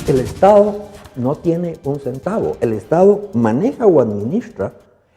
El Estado no tiene un centavo. El Estado maneja o administra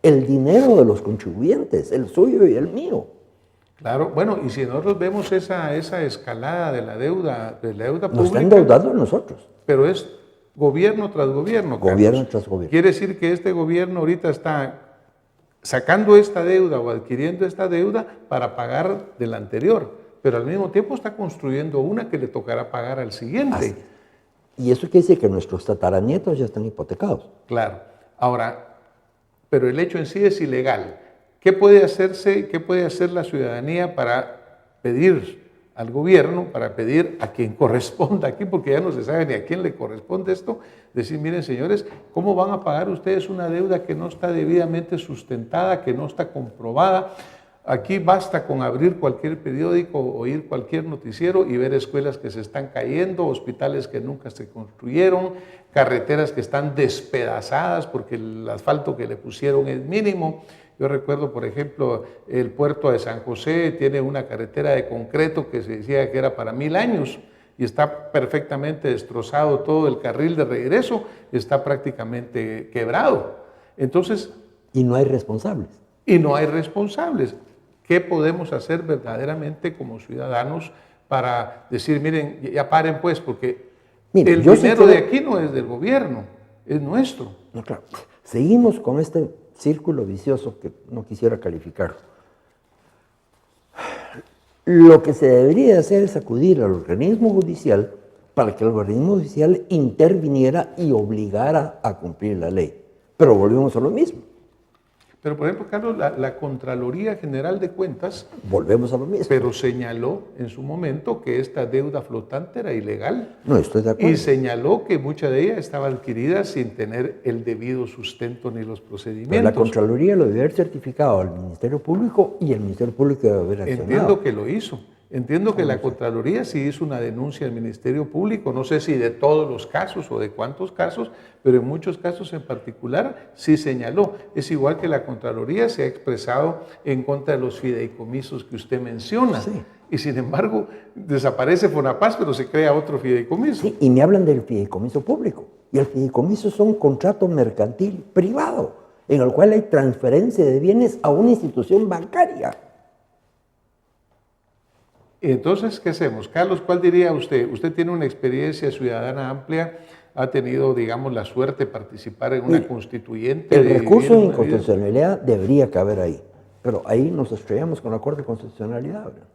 el dinero de los contribuyentes, el suyo y el mío. Claro, bueno, y si nosotros vemos esa escalada de la deuda pública. Nos están endeudando a nosotros. Pero es gobierno tras gobierno. Gobierno tras gobierno. Quiere decir que este gobierno ahorita está sacando esta deuda o adquiriendo esta deuda para pagar de la anterior, pero al mismo tiempo está construyendo una que le tocará pagar al siguiente. Así. Y eso quiere decir que nuestros tataranietos ya están hipotecados. Claro. Ahora, pero el hecho en sí es ilegal. ¿Qué puede hacerse, qué puede hacer la ciudadanía para pedir al gobierno, para pedir a quien corresponda aquí, porque ya no se sabe ni a quién le corresponde esto, decir, miren señores, ¿cómo van a pagar ustedes una deuda que no está debidamente sustentada, que no está comprobada? Aquí basta con abrir cualquier periódico, oír cualquier noticiero y ver escuelas que se están cayendo, hospitales que nunca se construyeron, carreteras que están despedazadas porque el asfalto que le pusieron es mínimo. Yo recuerdo, por ejemplo, el puerto de San José tiene una carretera de concreto que se decía que era para 1000 años y está perfectamente destrozado todo el carril de regreso, está prácticamente quebrado. Entonces... Y no hay responsables. Y no hay responsables. ¿Qué podemos hacer verdaderamente como ciudadanos para decir, miren, ya paren pues, porque el dinero de aquí no es del gobierno, es nuestro? No, claro. Seguimos con este círculo vicioso que no quisiera calificar. Lo que se debería hacer es acudir al organismo judicial para que el organismo judicial interviniera y obligara a cumplir la ley. Pero volvemos a lo mismo. Pero, por ejemplo, Carlos, la Contraloría General de Cuentas... Volvemos a lo mismo. Pero señaló en su momento que esta deuda flotante era ilegal. No, estoy de acuerdo. Y señaló que mucha de ella estaba adquirida sin tener el debido sustento ni los procedimientos. Pero la Contraloría lo debe haber certificado al Ministerio Público y el Ministerio Público debe haber accionado. Entiendo que lo hizo. Entiendo que la Contraloría sí hizo una denuncia al Ministerio Público, no sé si de todos los casos o de cuántos casos, pero en muchos casos en particular sí señaló. Es igual que la Contraloría se ha expresado en contra de los fideicomisos que usted menciona. Sí. Y sin embargo, desaparece Fonapaz, pero se crea otro fideicomiso. Sí, y me hablan del fideicomiso público. Y el fideicomiso es un contrato mercantil privado, en el cual hay transferencia de bienes a una institución bancaria. Entonces, ¿qué hacemos? Carlos, ¿cuál diría usted? Usted tiene una experiencia ciudadana amplia, ha tenido, digamos, la suerte de participar en una constituyente. El recurso de inconstitucionalidad debería caber ahí, pero ahí nos estrellamos con la Corte de Constitucionalidad, ¿verdad?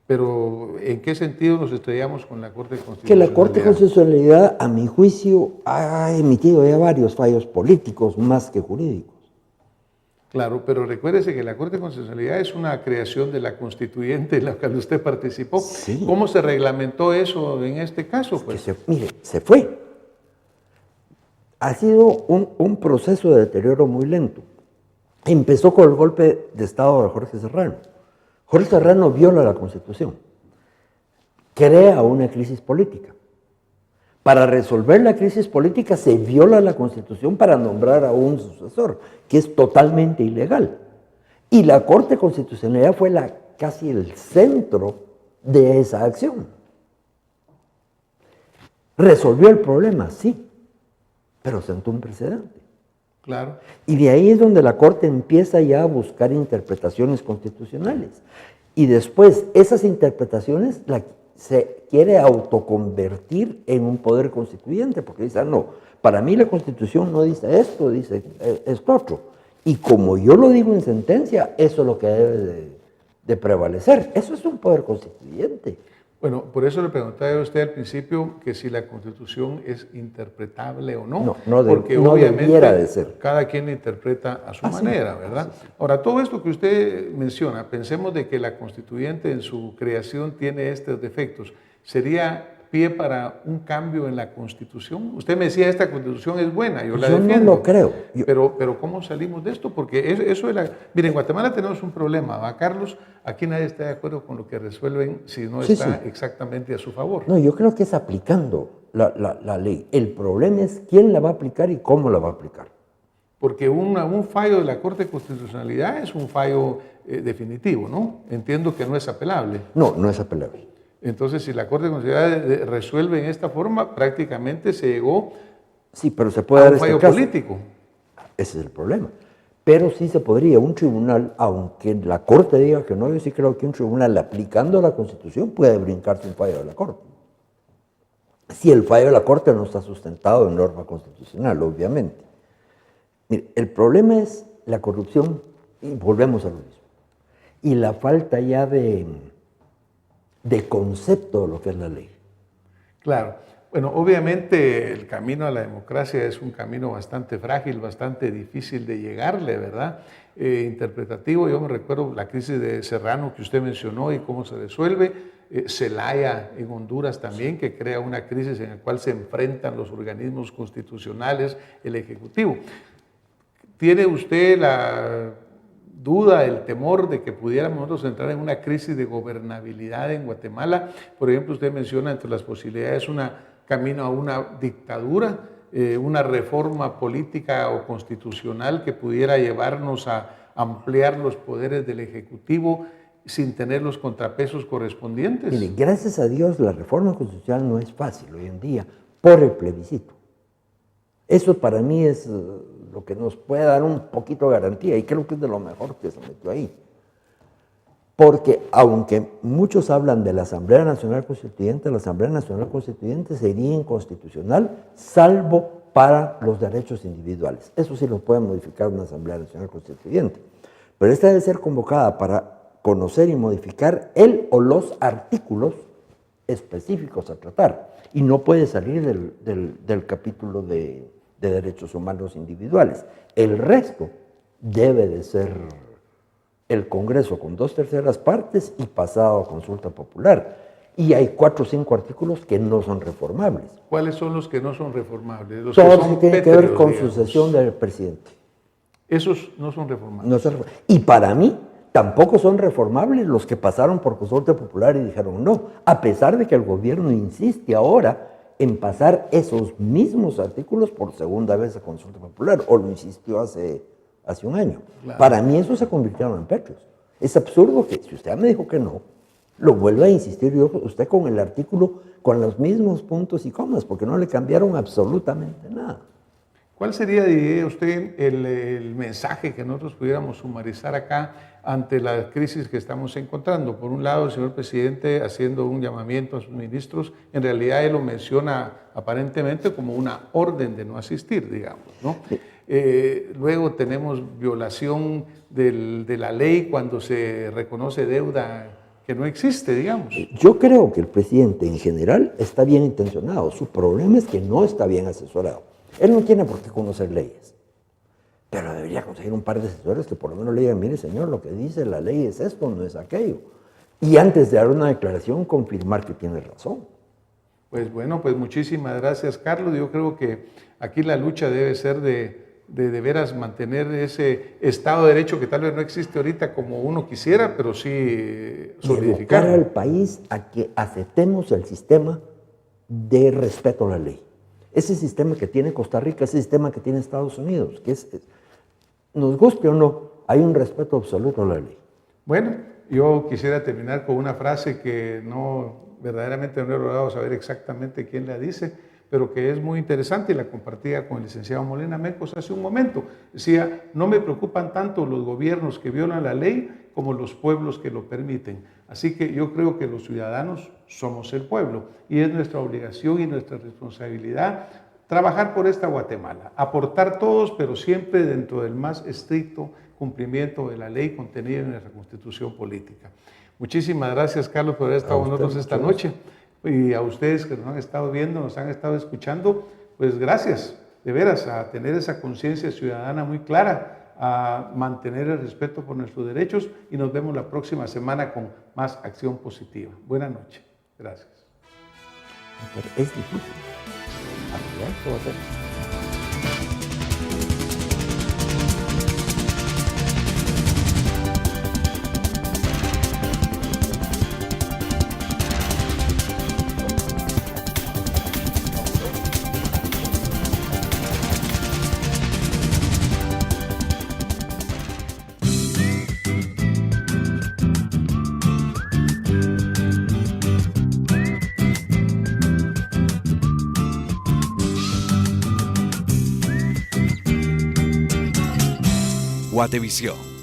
Pero, ¿en qué sentido nos estrellamos con la Corte de Constitucionalidad? Que la Corte de Constitucionalidad, a mi juicio, ha emitido ya varios fallos políticos más que jurídicos. Claro, pero recuérdese que la Corte de Constitucionalidad es una creación de la constituyente en la que usted participó. Sí. ¿Cómo se reglamentó eso en este caso? Pues? Mire, se fue. Ha sido un proceso de deterioro muy lento. Empezó con el golpe de Estado de Jorge Serrano. Jorge Serrano viola la Constitución, crea una crisis política. Para resolver la crisis política se viola la Constitución para nombrar a un sucesor, que es totalmente ilegal. Y la Corte de Constitucionalidad fue casi el centro de esa acción. ¿Resolvió el problema? Sí, pero sentó un precedente. Claro. Y de ahí es donde la Corte empieza ya a buscar interpretaciones constitucionales. Y después esas interpretaciones se quiere autoconvertir en un poder constituyente, porque dice, no, para mí la Constitución no dice esto, dice esto otro. Y como yo lo digo en sentencia, eso es lo que debe de prevalecer. Eso es un poder constituyente. Bueno, por eso le preguntaba a usted al principio que si la Constitución es interpretable o no. Porque obviamente debiera de ser. Cada quien la interpreta a su manera, ¿verdad? Sí. Ahora, todo esto que usted menciona, pensemos de que la Constituyente en su creación tiene estos defectos. ¿Sería pie para un cambio en la Constitución? Usted me decía, esta Constitución es buena, yo la defiendo. Yo no lo creo. Pero ¿cómo salimos de esto? Porque eso es Mire, en Guatemala tenemos un problema, ¿va, Carlos? Aquí nadie está de acuerdo con lo que resuelven si no está exactamente a su favor. No, yo creo que es aplicando la ley. El problema es quién la va a aplicar y cómo la va a aplicar. Porque un fallo de la Corte de Constitucionalidad es un fallo definitivo, ¿no? Entiendo que no es apelable. No, no es apelable. Entonces, si la Corte Constitucional resuelve en esta forma, prácticamente se llegó Sí, pero se puede a dar un este fallo caso. político. Ese es el problema. Pero sí se podría, un tribunal, aunque la Corte diga que no, yo sí creo que un tribunal aplicando la Constitución puede brincarse un fallo de la Corte. Si el fallo de la Corte no está sustentado en norma constitucional, obviamente. Mire, el problema es la corrupción, y volvemos a lo mismo, y la falta ya de concepto de lo que es la ley. Claro. Bueno, obviamente el camino a la democracia es un camino bastante frágil, bastante difícil de llegarle, ¿verdad? Interpretativo. Yo me recuerdo la crisis de Serrano que usted mencionó y cómo se resuelve. Zelaya en Honduras también, que crea una crisis en la cual se enfrentan los organismos constitucionales, el Ejecutivo. ¿Tiene usted la duda, el temor de que pudiéramos nosotros entrar en una crisis de gobernabilidad en Guatemala? Por ejemplo, usted menciona entre las posibilidades un camino a una dictadura, una reforma política o constitucional que pudiera llevarnos a ampliar los poderes del Ejecutivo sin tener los contrapesos correspondientes. Mire, gracias a Dios la reforma constitucional no es fácil hoy en día por el plebiscito. Eso para mí es lo que nos puede dar un poquito de garantía y creo que es de lo mejor que se metió ahí. Porque aunque muchos hablan de la Asamblea Nacional Constituyente, la Asamblea Nacional Constituyente sería inconstitucional salvo para los derechos individuales. Eso sí lo puede modificar una Asamblea Nacional Constituyente. Pero esta debe ser convocada para conocer y modificar el o los artículos específicos a tratar y no puede salir del capítulo de derechos humanos individuales. El resto debe de ser el Congreso con 2/3 partes y pasado a consulta popular. Y hay 4 o 5 artículos que no son reformables. ¿Cuáles son los que no son reformables? Los Todos que son tienen que ver pétreos, con digamos. sucesión del presidente. Esos no son reformables. No son y para mí tampoco son reformables los que pasaron por consulta popular y dijeron no, a pesar de que el gobierno insiste ahora en pasar esos mismos artículos por segunda vez a consulta popular, o lo insistió hace un año. Claro. Para mí eso se convirtieron en pétreos. Es absurdo que si usted me dijo que no, lo vuelva a insistir yo, usted con el artículo, con los mismos puntos y comas, porque no le cambiaron absolutamente nada. ¿Cuál sería, diría usted, el mensaje que nosotros pudiéramos sumarizar acá ante la crisis que estamos encontrando? Por un lado, el señor presidente haciendo un llamamiento a sus ministros, en realidad él lo menciona aparentemente como una orden de no asistir, digamos, ¿no? Sí. Luego tenemos violación de la ley cuando se reconoce deuda que no existe, digamos. Yo creo que el presidente en general está bien intencionado, su problema es que no está bien asesorado. Él no tiene por qué conocer leyes, pero debería conseguir un par de asesores que por lo menos le digan, mire señor, lo que dice la ley es esto, no es aquello. Y antes de dar una declaración, confirmar que tiene razón. Pues bueno, pues muchísimas gracias, Carlos. Yo creo que aquí la lucha debe ser de veras mantener ese Estado de Derecho que tal vez no existe ahorita como uno quisiera, pero sí solidificar. Educar al país a que aceptemos el sistema de respeto a la ley. Ese sistema que tiene Costa Rica, ese sistema que tiene Estados Unidos, que nos guste o no, hay un respeto absoluto a la ley. Bueno, yo quisiera terminar con una frase que verdaderamente no he logrado saber exactamente quién la dice, pero que es muy interesante y la compartía con el licenciado Molina Mecos hace un momento. Decía, no me preocupan tanto los gobiernos que violan la ley como los pueblos que lo permiten. Así que yo creo que los ciudadanos somos el pueblo y es nuestra obligación y nuestra responsabilidad trabajar por esta Guatemala, aportar todos, pero siempre dentro del más estricto cumplimiento de la ley contenida en nuestra Constitución política. Muchísimas gracias, Carlos, por haber estado con nosotros esta noche. Y a ustedes que nos han estado viendo, nos han estado escuchando, pues gracias, de veras, a tener esa conciencia ciudadana muy clara, a mantener el respeto por nuestros derechos y nos vemos la próxima semana con más acción positiva. Buenas noches. Gracias. Pero es difícil. Arreglar todo eso. Guatevisión.